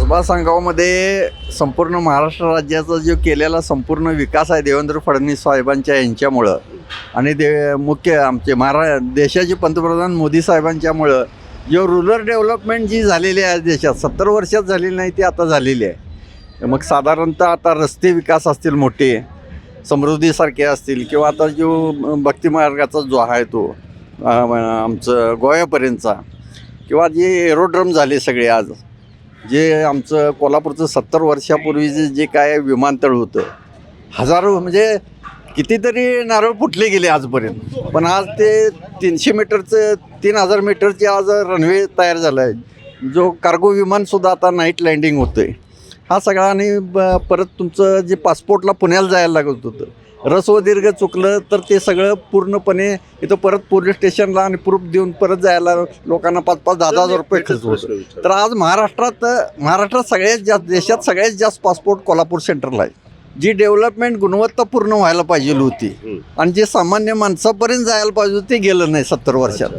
कसबा सांगावमध्ये संपूर्ण महाराष्ट्र राज्याचा जो केलेला संपूर्ण विकास आहे देवेंद्र फडणवीस साहेबांच्या यांच्यामुळं आणि मुख्य आमचे देशाचे पंतप्रधान मोदी साहेबांच्यामुळं जो रुरल डेव्हलपमेंट जी झालेली आहे देशात 70 वर्षात झालेली नाही ती आता झालेली आहे. मग साधारणतः आता रस्ते विकास असतील मोठे समृद्धीसारखे असतील किंवा आता जो भक्तिमार्गाचा जो आहे तो आमचं गोव्यापर्यंतचा किंवा जे एरोड्रम झाले सगळे आज जे आमचं कोल्हापूरचं 70 वर्षापूर्वीचे जे काय विमानतळ होतं हजारो म्हणजे कितीतरी नारळ फुटले गेले आजपर्यंत पण आज ते 300 मीटरचं 3000 मीटरचे आज रनवे तयार झालं आहे. जो कार्गो विमानसुद्धा आता नाईट लँडिंग होतं आहे. हा सगळा आणि परत तुमचं जे पासपोर्टला पुण्याला जायला लागत होतं रस्व दीर्घ चुकलं तर ते सगळं पूर्णपणे इथं परत पोलीस स्टेशनला आणि प्रूफ देऊन परत जायला लोकांना 5,000 10,000 रुपये खर्च होतो. तर आज महाराष्ट्रात सगळ्यात जास्त देशात सगळ्यात जास्त पासपोर्ट कोल्हापूर सेंटरला आहे. जी डेव्हलपमेंट गुणवत्तापूर्ण व्हायला पाहिजे होती आणि जे सामान्य माणसापर्यंत जायला पाहिजे होते ते गेलं नाही 70 वर्षात.